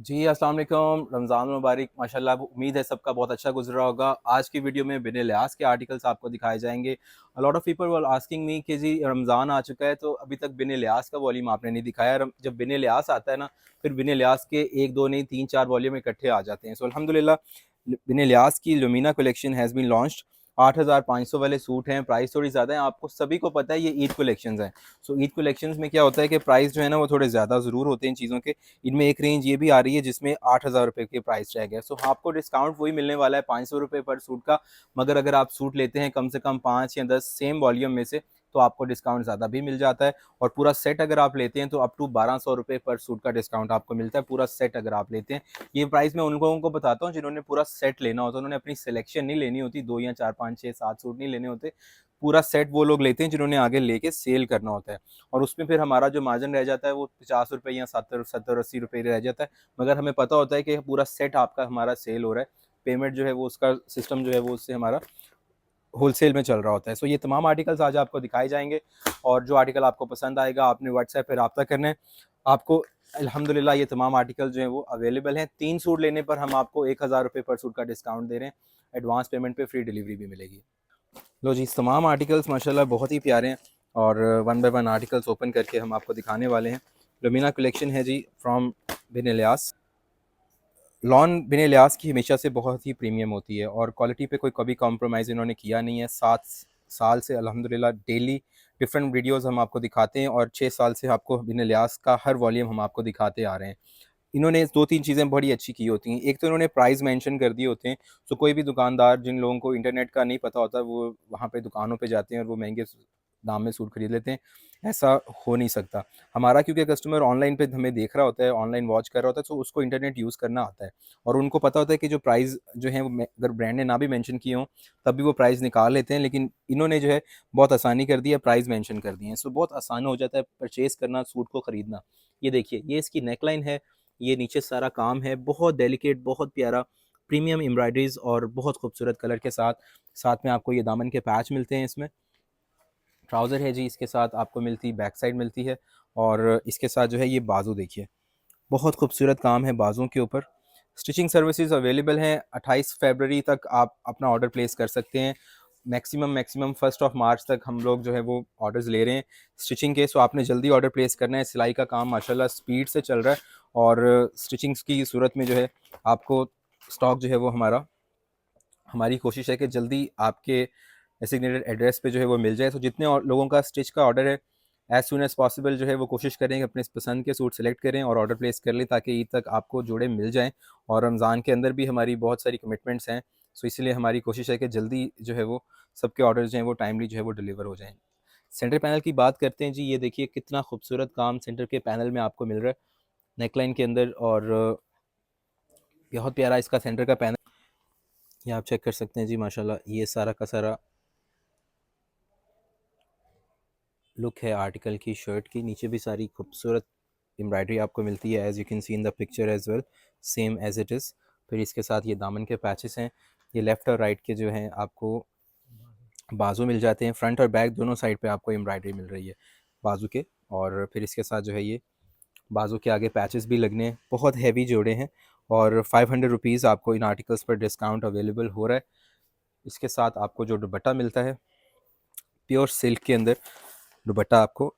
जी, अस्सलाम वालेकुम। रमज़ान मुबारक। माशाल्लाह उम्मीद है सबका बहुत अच्छा गुज़रा होगा। आज की वीडियो में बिन लिहाज़ के आर्टिकल्स आपको दिखाए जाएँगे। A lot of people were asking me कि जी रमज़ान आ चुका है तो अभी तक बिन लिहाज़ का वॉल्यूम आपने नहीं दिखाया। जब बिन लिहाज़ आता है ना, फिर बिन लिहाज़ के 1 2 नहीं 3 4 वॉल्यूम इकट्ठे आ जाते हैं। सो अल्हम्दुलिल्लाह बिन लिहाज़ की लुमीना कलेक्शन हैज़ बीन लॉन्च्ड। 8500 वाले सूट हैं, प्राइस थोड़ी ज़्यादा है। आपको सभी को पता है ये ईद कलेक्शंस हैं। सो ईद कलेक्शंस में क्या होता है कि प्राइस जो है ना वो थोड़े ज़्यादा ज़रूर होते हैं इन चीज़ों के। इनमें एक रेंज ये भी आ रही है जिसमें 8,000 रुपये के प्राइस टैग है। सो आपको डिस्काउंट वही मिलने वाला है 500 रुपये पर सूट का। मगर अगर आप सूट लेते हैं कम से कम 5 या 10 सेम वॉल्यूम में से, तो आपको डिस्काउंट ज़्यादा भी मिल जाता है। और पूरा सेट अगर आप लेते हैं तो अप टू 1200 रुपये पर सूट का डिस्काउंट आपको मिलता है, पूरा सेट अगर आप लेते हैं। ये प्राइस मैं उन लोगों को बताता हूँ जिन्होंने पूरा सेट लेना होता है, उन्होंने अपनी सिलेक्शन नहीं लेनी होती, 2 या 4 5 6 7 सूट नहीं लेने होते। पूरा सेट वो लोग लेते हैं जिन्होंने आगे लेके सेल करना होता है। और उसमें फिर हमारा जो मार्जिन रह जाता है वो 50 रुपये या 70-80 रुपये रह जाता है। मगर हमें पता होता है कि पूरा सेट आपका हमारा सेल हो रहा है। पेमेंट जो है वो उसका सिस्टम जो है वो उससे हमारा होलसेल में चल रहा होता है। सो ये तमाम आर्टिकल्स आज आपको दिखाए जाएँगे और जो आर्टिकल आपको पसंद आएगा आपने व्हाट्सएप पे राब्ता करना है। आपको अल्हम्दुलिल्लाह ये तमाम आर्टिकल जो हैं वो अवेलेबल हैं। 3 सूट लेने पर हम आपको 1000 रुपये पर सूट का डिस्काउंट दे रहे हैं। एडवांस पेमेंट पे फ्री डिलीवरी भी मिलेगी। लो जी, इस तमाम आर्टिकल्स माशाल्लाह बहुत ही प्यारे हैं और one by one articles open करके हम आपको दिखाने वाले हैं। लुमीना कलेक्शन है जी फ्रॉम बिन इलियास। लॉन बिन इलियास की हमेशा से बहुत ही प्रीमियम होती है और क्वालिटी पे कोई कभी कॉम्प्रोमाइज़ इन्होंने किया नहीं है। 7 साल से अल्हम्दुलिल्लाह डेली डिफरेंट वीडियोज़ हम आपको दिखाते हैं और 6 साल से आपको बिन इलियास का हर वॉल्यूम हम आपको दिखाते आ रहे हैं। इन्होंने 2-3 चीज़ें बड़ी अच्छी की होती हैं। एक तो इन्होंने प्राइस मेंशन कर दिए होते हैं, तो कोई भी दुकानदार जिन लोगों को इंटरनेट का नहीं पता होता, वो वहाँ पे दुकानों पे जाते हैं और वो महँगे दाम में सूट खरीद लेते हैं। ऐसा हो नहीं सकता। हमारा क्योंकि कस्टमर ऑनलाइन पे हमें देख रहा होता है, ऑनलाइन वॉच कर रहा होता है, तो उसको इंटरनेट यूज़ करना आता है और उनको पता होता है कि जो प्राइस जो है वो अगर ब्रांड ने ना भी मेंशन किए हों, तब भी वो प्राइस निकाल लेते हैं। लेकिन इन्होंने जो है बहुत आसानी कर दी है, प्राइस मेंशन कर दिए हैं। सो बहुत आसान हो जाता है परचेज़ करना, सूट को खरीदना। ये देखिए, ये इसकी नेकलाइन है। ये नीचे सारा काम है, बहुत डेलिकेट, बहुत प्यारा, प्रीमियम एम्ब्रॉयडरीज़ और बहुत खूबसूरत कलर के साथ। साथ में आपको ये दामन के पैच मिलते हैं इसमें। ट्राउज़र है जी, इसके साथ आपको मिलती बैक साइड मिलती है और इसके साथ जो है ये बाजू देखिए, बहुत खूबसूरत काम है बाजुओं के ऊपर। स्टिचिंग सर्विसेज अवेलेबल हैं। 28 फरवरी तक आप अपना ऑर्डर प्लेस कर सकते हैं। मैक्सिमम 1 ऑफ मार्च तक हम लोग जो है वो ऑर्डर्स ले रहे हैं स्टिचिंग के। सो आपने जल्दी ऑर्डर प्लेस करना है। सिलाई का काम माशाल्लाह स्पीड से चल रहा है और स्टिचिंग्स की सूरत में जो है आपको स्टॉक जो है वो हमारी कोशिश है कि जल्दी आपके डेसिग्नेटेड एड्रेस पे जो है वो मिल जाए। तो जितने लोगों का स्टिच का ऑर्डर है, एज़ सून एज़ पॉसिबल जो है वो कोशिश करें कि अपने पसंद के सूट सेलेक्ट करें और ऑर्डर प्लेस कर लें ताकि ईद तक आपको जोड़े मिल जाएँ। और रमज़ान के अंदर भी हमारी बहुत सारी कमिटमेंट्स हैं, सो इसलिए हमारी कोशिश है कि जल्दी जो है वो सबके ऑर्डर जो हैं वो टाइमली जो है वो डिलीवर हो जाएँ। सेंटर पैनल की बात करते हैं जी, ये देखिए कितना खूबसूरत काम सेंटर के पैनल में आपको मिल रहा है नेकलाइन के अंदर और बहुत प्यारा इसका सेंटर का पैनल। ये आप चेक कर सकते हैं जी, माशाल्लाह ये सारा का सारा लुक है आर्टिकल की। शर्ट की नीचे भी सारी खूबसूरत एम्ब्रॉयडरी आपको मिलती है, as you can see in the picture as well, same as it is. फिर इसके साथ ये दामन के पैचेस हैं। ये लेफ़्ट और राइट के जो हैं आपको बाजू मिल जाते हैं। फ्रंट और बैक दोनों साइड पे आपको एम्ब्रॉयडरी मिल रही है बाजू के। और फिर इसके साथ जो है ये बाजू के आगे पैचेस भी लगने हैं। बहुत हैवी जोड़े हैं और 500 रुपीज़ आपको इन आर्टिकल्स पर डिस्काउंट अवेलेबल हो रहा है। इसके साथ आपको जो दुपट्टा मिलता है प्योर सिल्क के अंदर, दुपट्टा आपको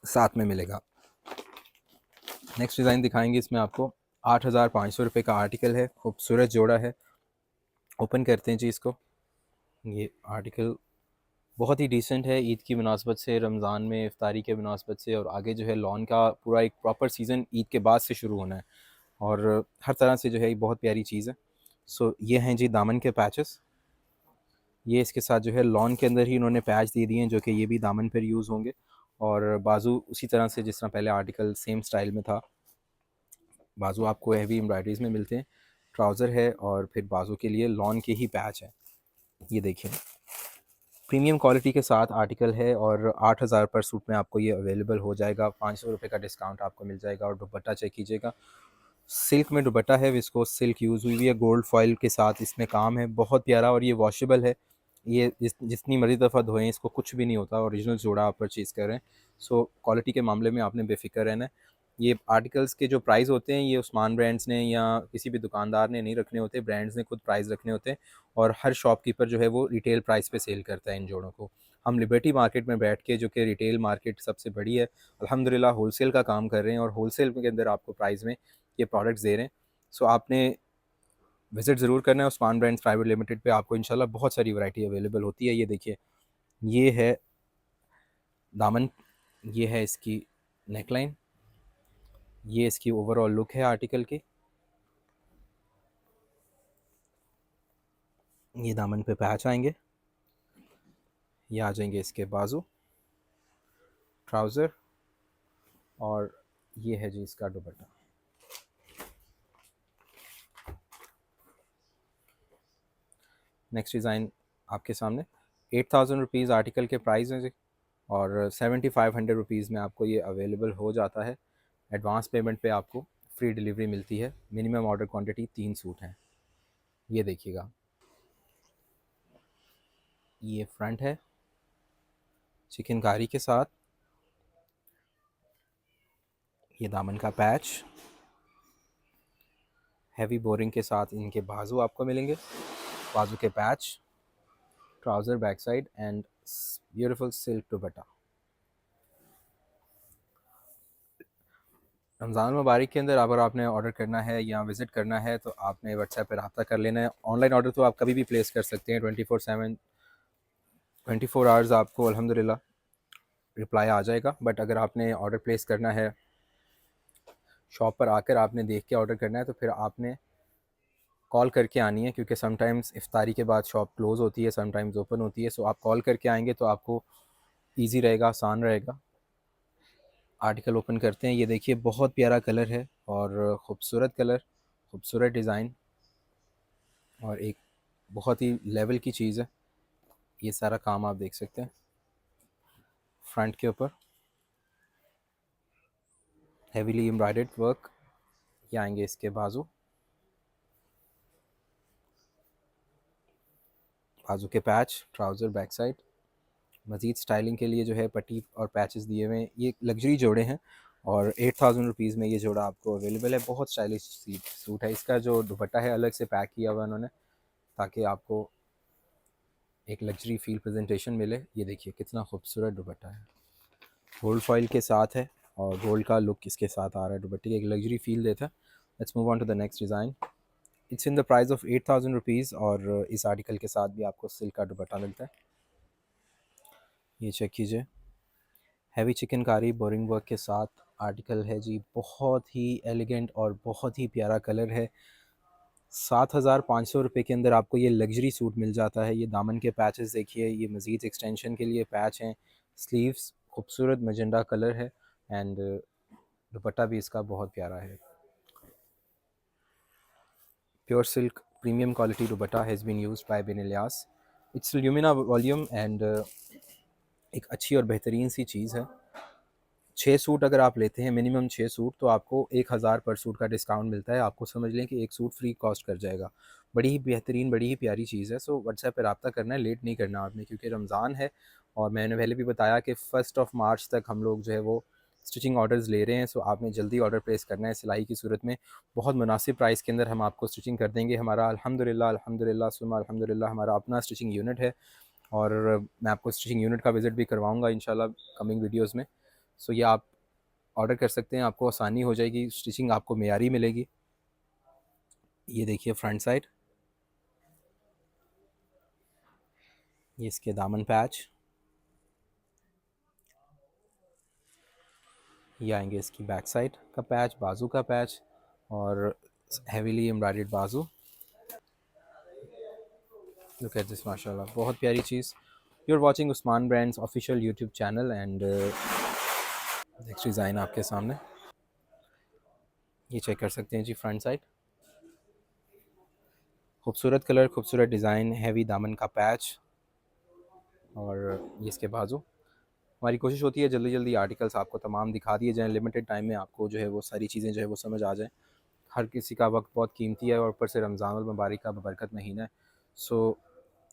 साथ में मिलेगा। नेक्स्ट डिज़ाइन दिखाएंगे, इसमें आपको 8500 रुपये का आर्टिकल है, खूबसूरत जोड़ा है। ओपन करते हैं जी इसको। ये आर्टिकल बहुत ही डिसेंट है ईद की मुनासबत से, रमज़ान में इफ्तारी के मुनासबत से, और आगे जो है लॉन का पूरा एक प्रॉपर सीज़न ईद के बाद से शुरू होना है और हर तरह से जो है बहुत प्यारी चीज़ है। सो ये हैं जी दामन के पैचेस। ये इसके साथ जो है लॉन के अंदर ही इन्होंने पैच दे दिए हैं जो कि ये भी दामन पर यूज़ होंगे और बाजू उसी तरह से जिस तरह पहले आर्टिकल सेम स्टाइल में था। बाजू आपको हैवी एम्ब्रॉयडरीज़ में मिलते हैं। ट्राउज़र है और फिर बाजू के लिए लॉन के ही पैच है। ये देखिए प्रीमियम क्वालिटी के साथ आर्टिकल है और 8000 पर सूट में आपको ये अवेलेबल हो जाएगा। 500 रुपये का डिस्काउंट आपको मिल जाएगा। और दुपट्टा चेक कीजिएगा, सिल्क में दुपट्टा है, विस्कोस सिल्क यूज़ हुई है, गोल्ड फॉइल के साथ इसमें काम है, बहुत प्यारा। और ये वॉशेबल है, ये जितनी मर्ज़ी दफ़ा धोएं इसको कुछ भी नहीं होता। ओरिजिनल जोड़ा आप परचेज़ कर रहे हैं। सो क्वालिटी के मामले में आपने बेफिक्र रहना है। ये आर्टिकल्स के जो प्राइस होते हैं ये उस्मान ब्रांड्स ने या किसी भी दुकानदार ने नहीं रखने होते, ब्रांड्स ने खुद प्राइस रखने होते हैं और हर शॉपकीपर जो है वो रिटेल प्राइस पे सेल करता है इन जोड़ों को। हम लिबर्टी मार्केट में बैठ के, जो कि रिटेल मार्केट सबसे बड़ी है, अल्हम्दुलिल्लाह होलसेल का काम कर रहे हैं और होलसेल के अंदर आपको प्राइस में ये प्रोडक्ट्स दे रहे हैं। सो आपने विज़िट ज़रूर करना है उस्मान ब्रांड्स प्राइवेट लिमिटेड पे, आपको इंशाल्लाह बहुत सारी वैरायटी अवेलेबल होती है। ये देखिए, ये है दामन, ये है इसकी नेकलाइन, ये इसकी ओवरऑल लुक है आर्टिकल की। ये दामन पे पैच आएंगे, ये आ जाएंगे इसके बाजू, ट्राउज़र, और ये है जी इसका दुपट्टा। नेक्स्ट डिज़ाइन आपके सामने 8000 रुपीज़ आर्टिकल के प्राइस हैं जी, और 7500 रुपीज़ में आपको ये अवेलेबल हो जाता है। एडवांस पेमेंट पे आपको फ्री डिलीवरी मिलती है। मिनिमम ऑर्डर क्वांटिटी 3 सूट हैं। ये देखिएगा, ये फ्रंट है चिकनकारी के साथ, ये दामन का पैच हैवी बोरिंग के साथ, इनके बाजू आपको मिलेंगे, बाजू के patch, trouser back side and beautiful silk dupatta. Ramzan मुबारक के अंदर अगर आपने ऑर्डर करना है या विज़िट करना है तो आपने व्हाट्सएप पर रब्ता कर लेना है। ऑनलाइन ऑर्डर तो आप कभी भी प्लेस कर सकते हैं, 24/7 24 आवर्स आपको अल्हम्दुलिल्लाह रिप्लाई आ जाएगा। बट अगर आपने ऑर्डर प्लेस करना है, शॉप पर आकर आपने देख के ऑर्डर करना है, तो फिर आपने कॉल करके आनी है, क्योंकि समटाइम्स इफ्तारी के बाद शॉप क्लोज़ होती है, समटाइम्स ओपन होती है। सो आप कॉल करके आएंगे तो आपको ईजी रहेगा, आसान रहेगा। आर्टिकल ओपन करते हैं। ये देखिए, बहुत प्यारा कलर है और ख़ूबसूरत कलर, ख़ूबसूरत डिज़ाइन और एक बहुत ही लेवल की चीज़ है। ये सारा काम आप देख सकते हैं फ्रंट के ऊपर, हेवीली एम्ब्रॉयडर्ड वर्क। ये आएंगे इसके बाजू, बाजू के पैच, ट्राउज़र बैक साइड। मज़ीद स्टाइलिंग के लिए जो है पट्टी और पैचेस दिए हुए हैं। ये लग्जरी जोड़े हैं और 8000 रुपीज़ में ये जोड़ा आपको अवेलेबल है। बहुत स्टाइलिश सूट है। इसका जो दुपट्टा है अलग से पैक किया हुआ उन्होंने, ताकि आपको एक लग्जरी फील प्रेजेंटेशन मिले। ये देखिए कितना खूबसूरत दुपट्टा है, गोल्ड फॉइल के साथ है और गोल्ड का लुक इसके साथ आ रहा है। दुपट्टे की एक लग्जरी फील देता है। Let's move on to the next design. It's in the price of 8000 rupees और इस आर्टिकल के साथ भी आपको सिल्क का दुपट्टा मिलता है। ये चेक कीजिए, हैवी चिकनकारी बोरिंग वर्क के साथ आर्टिकल है जी। बहुत ही एलिगेंट और बहुत ही प्यारा कलर है। 7500 रुपये के अंदर आपको ये लग्जरी सूट मिल जाता है। ये दामन के पैचेस देखिए, ये मज़ीद एक्सटेंशन के लिए पैच हैं। स्लीव्स खूबसूरत मजेंडा कलर है एंड दुपट्टा भी इसका बहुत प्यारा है। Pure silk premium quality dupatta has been used by Bin Ilyas. It's Lumina volume and एक अच्छी और बेहतरीन सी चीज़ है। 6 सूट अगर आप लेते हैं, मिनिमम 6 सूट, तो आपको 1000 पर सूट का डिस्काउंट मिलता है। आपको समझ लें कि एक सूट फ्री कॉस्ट कर जाएगा। बड़ी ही बेहतरीन, बड़ी ही प्यारी चीज़ है। सो व्हाट्सएप पर रब्ता करना है, लेट नहीं करना आपने, क्योंकि रमज़ान है और मैंने पहले भी बताया कि 1 मार्च तक हम लोग जो है वो स्टिचिंग ऑर्डर्स ले रहे हैं। सो आपने जल्दी ऑर्डर प्लेस करना है। सिलाई की सूरत में बहुत मुनासिब प्राइस के अंदर हम आपको स्टिचिंग कर देंगे। हमारा अल्हम्दुलिल्लाह सुम्मा अल्हम्दुलिल्लाह हमारा अपना स्टिचिंग यूनिट है और मैं आपको स्टिचिंग यूनिट का विज़िट भी करवाऊँगा इंशाल्लाह कमिंग वीडियोज़ में। सो ये आप ऑर्डर कर सकते हैं, आपको आसानी हो जाएगी, स्टिचिंग आपको मेयारी मिलेगी। ये देखिए फ्रंट साइड, ये इसके दामन पैच, ये आएंगे इसकी बैक साइड का पैच, बाजू का पैच और हेवीली एम्ब्रॉयडर्ड बाजू। लुक एट दिस, माशाल्लाह बहुत प्यारी चीज़। You are watching Usman brands official YouTube channel and next design आपके सामने, ये चेक कर सकते हैं जी फ्रंट साइड। खूबसूरत कलर, खूबसूरत डिज़ाइन, हैवी दामन का पैच और ये इसके बाजू। हमारी कोशिश होती है जल्दी जल्दी आर्टिकल्स आपको तमाम दिखा दिए जाएँ, लिमिटेड टाइम में आपको जो है वो सारी चीज़ें जो है वो समझ आ जाएँ। हर किसी का वक्त बहुत कीमती है और ऊपर से रमज़ानुल मुबारक का बरकत महीना है। सो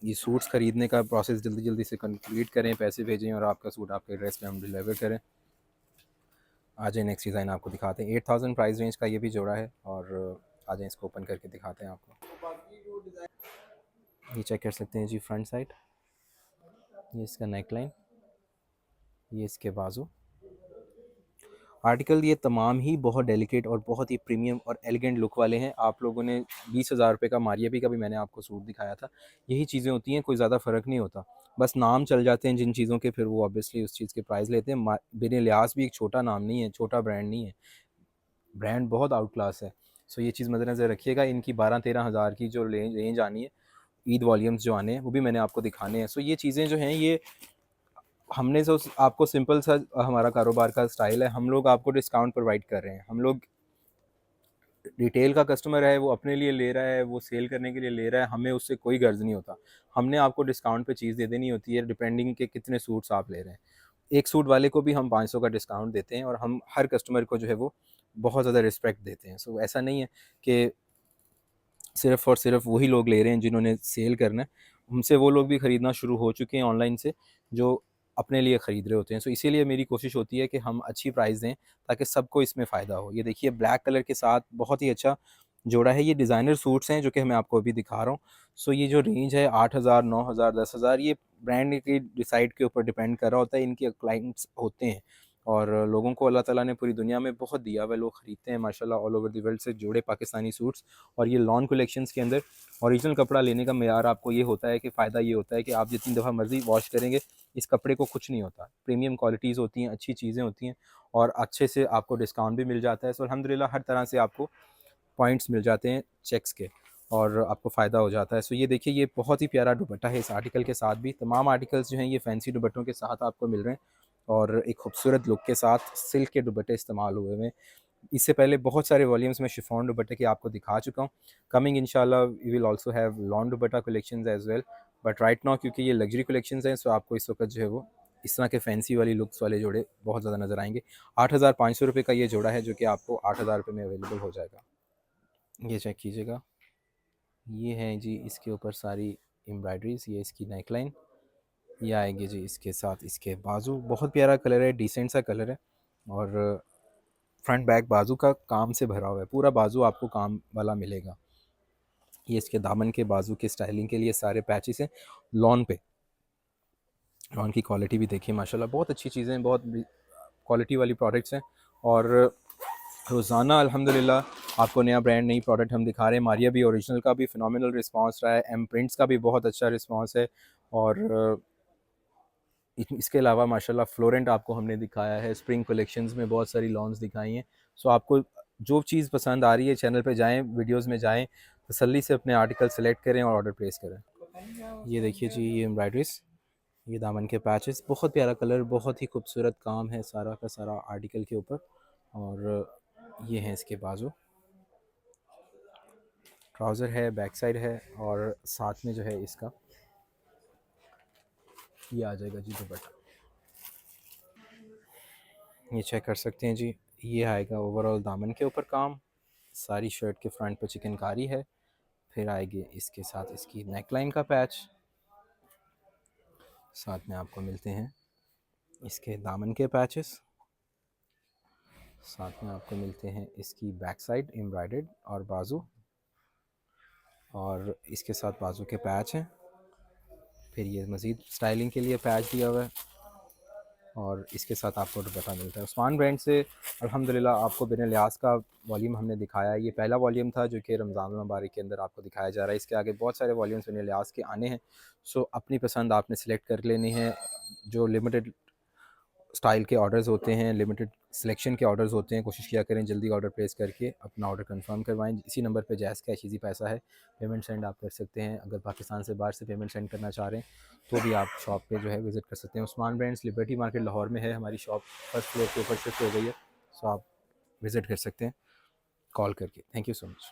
ये सूट्स ख़रीदने का प्रोसेस जल्दी जल्दी से कंप्लीट करें, पैसे भेजें और आपका सूट आपके एड्रेस पे हम डिलीवर करें। आ जाए नेक्स्ट डिज़ाइन आपको दिखाते हैं। 8000 प्राइस रेंज का ये भी जोड़ा है, और आ जाए इसको ओपन करके दिखाते हैं आपको। ये चेक कर सकते हैं जी, फ्रंट साइड, ये इसका नेक लाइन, ये इसके बाजू। आर्टिकल ये तमाम ही बहुत डेलिकेट और बहुत ही प्रीमियम और एलिगेंट लुक वाले हैं। आप लोगों ने 20,000 रुपये का मारियाबी का भी मैंने आपको सूट दिखाया था। यही चीज़ें होती हैं, कोई ज़्यादा फ़र्क नहीं होता, बस नाम चल जाते हैं जिन चीज़ों के, फिर वो ऑब्वियसली उस चीज़ के प्राइस लेते हैं। बिन लिहाज भी एक छोटा नाम नहीं है, छोटा ब्रांड नहीं है, ब्रांड बहुत आउट क्लास है। सो ये चीज़ मद्देनज़र रखिएगा। इनकी 12-13 हज़ार की जो रेंज आनी है, ईद वॉल्यूम्स जो आने हैं, वो भी मैंने आपको दिखाने हैं। सो ये चीज़ें जो हैं, ये हमने जो आपको सिंपल सा हमारा कारोबार का स्टाइल है, हम लोग आपको डिस्काउंट प्रोवाइड कर रहे हैं। हम लोग रिटेल का कस्टमर है, वो अपने लिए ले रहा है, वो सेल करने के लिए ले रहा है, हमें उससे कोई गर्ज नहीं होता। हमने आपको डिस्काउंट पे चीज़ दे देनी होती है, डिपेंडिंग के कितने सूट्स आप ले रहे हैं। एक सूट वाले को भी हम 500 का डिस्काउंट देते हैं, और हम हर कस्टमर को जो है वो बहुत ज़्यादा रिस्पेक्ट देते हैं। सो ऐसा नहीं है कि सिर्फ़ और सिर्फ वही लोग ले रहे हैं जिन्होंने सेल करना है। हमसे वो लोग भी ख़रीदना शुरू हो चुके हैं ऑनलाइन से, जो अपने लिए ख़रीद रहे होते हैं। सो इसीलिए मेरी कोशिश होती है कि हम अच्छी प्राइस दें, ताकि सबको इसमें फ़ायदा हो। ये देखिए, ब्लैक कलर के साथ बहुत ही अच्छा जोड़ा है। ये डिज़ाइनर सूट्स हैं जो कि मैं आपको अभी दिखा रहा हूँ। सो ये जो रेंज है 8,000, 9,000, 10,000, ये ब्रांड के डिसाइड के ऊपर डिपेंड कर रहा होता है। इनके क्लाइंट्स होते हैं, और लोगों को अल्लाह ताला ने पूरी दुनिया में बहुत दिया हुआ है, लोग ख़रीदते हैं माशाल्लाह ऑल ओवर द वर्ल्ड से जोड़े पाकिस्तानी सूट्स। और ये लॉन कलेक्शंस के अंदर ओरिजिनल कपड़ा लेने का मेयार आपको ये होता है कि फ़ायदा ये होता है कि आप जितनी दफ़ा मर्ज़ी वॉश करेंगे, इस कपड़े को कुछ नहीं होता। प्रीमियम क्वालिटीज़ होती हैं, अच्छी चीज़ें होती हैं, और अच्छे से आपको डिस्काउंट भी मिल जाता है। सो अल्हम्दुलिल्लाह हर तरह से आपको पॉइंट्स मिल जाते हैं चेक्स के, और आपको फ़ायदा हो जाता है। सो ये देखिए, ये बहुत ही प्यारा दुपट्टा है इस आर्टिकल के साथ भी। तमाम आर्टिकल्स जो हैं ये फैंसी दुपट्टों के साथ आपको मिल रहे हैं, और एक खूबसूरत लुक के साथ सिल्क के दुपट्टे इस्तेमाल हुए हैं। इससे पहले बहुत सारे वॉल्यूम्स में शिफॉन दुपट्टे की आपको दिखा चुका हूँ। कमिंग इंशाल्लाह we will also have lawn dupatta collections as well, but right now क्योंकि ये लग्जरी कलेक्शंस हैं, सो आपको इस वक्त जो है वो इस तरह के फैंसी वाली लुक्स वाले जोड़े बहुत ज़्यादा नज़र आएंगे। 8,500 रुपये का ये जोड़ा है, जो कि आपको 8,000 रुपये में अवेलेबल हो जाएगा। ये चेक कीजिएगा, ये है जी इसके ऊपर सारी एम्ब्रॉयडरीज। ये इसकी नेक लाइन, ये आएगी जी इसके साथ इसके बाजू। बहुत प्यारा कलर है, डिसेंट सा कलर है, और फ्रंट बैक बाजू का काम से भरा हुआ है, पूरा बाजू आपको काम वाला मिलेगा। ये इसके दामन के बाजू के स्टाइलिंग के लिए सारे पैचेस हैं लॉन पे। लॉन की क्वालिटी भी देखिए माशाल्लाह, बहुत अच्छी चीज़ें हैं, बहुत क्वालिटी वाली प्रोडक्ट्स हैं। और रोज़ाना अल्हम्दुलिल्लाह आपको नया ब्रांड, नई प्रोडक्ट हम दिखा रहे हैं। मारिया भी ओरिजिनल का भी फ़िनोमिनल रिस्पांस रहा है, एम प्रिंट्स का भी बहुत अच्छा रिस्पांस है, और इसके अलावा माशाल्लाह फ्लोरेंट आपको हमने दिखाया है, स्प्रिंग कलेक्शंस में बहुत सारी लॉन्स दिखाई हैं। सो आपको जो चीज़ पसंद आ रही है, चैनल पे जाएं, वीडियोस में जाएं, तसल्ली से अपने आर्टिकल सेलेक्ट करें और ऑर्डर प्लेस करें। ये देखिए जी, ये एम्ब्रॉयडरीज, ये दामन के पैचेस, बहुत प्यारा कलर, बहुत ही खूबसूरत काम है सारा का सारा आर्टिकल के ऊपर। और ये है इसके बाजू, ट्राउज़र है, बैक साइड है, और साथ में जो है इसका ये आ जाएगा जी दुपट्टा। ये चेक कर सकते हैं जी, ये आएगा ओवरऑल दामन के ऊपर काम। सारी शर्ट के फ्रंट पे चिकनकारी है, फिर आएगी इसके साथ इसकी नेकलाइन का पैच, साथ में आपको मिलते हैं इसके दामन के पैचेस, साथ में आपको मिलते हैं इसकी बैक साइड एम्ब्रॉयडर्ड और बाजू, और इसके साथ बाजू के पैच हैं। फिर ये मज़ीद स्टाइलिंग के लिए पैच दिया हुआ है, और इसके साथ आपको दुपट्टा मिलता है। उस्मान ब्रांड से अल्हम्दुलिल्लाह आपको बिन लिहाज का वॉल्यूम हमने दिखाया है। ये पहला वॉल्यूम था जो कि रमज़ान मुबारक के अंदर आपको दिखाया जा रहा है। इसके आगे बहुत सारे वॉल्यूम्स बिन लिहाज के आने हैं। सो अपनी पसंद आपने सेलेक्ट कर लेनी है। जो लिमिटेड स्टाइल के ऑर्डर्स होते हैं, लिमिटेड सिलेक्शन के ऑर्डर्स होते हैं, कोशिश किया करें जल्दी ऑर्डर प्लेस करके अपना ऑर्डर कंफर्म करवाएं। इसी नंबर पे जैज़ कैश इजी पैसा है, पेमेंट सेंड आप कर सकते हैं। अगर पाकिस्तान से बाहर से पेमेंट सेंड करना चाह रहे हैं तो भी आप शॉप पे जो है विज़िट कर सकते हैं। Usman brands liberty market Lahore में है, हमारी शॉप फर्स्ट फ्लोर के ऊपर शिफ्ट हो गई है। सो आप विज़िट कर सकते हैं कॉल करके। Thank you so much.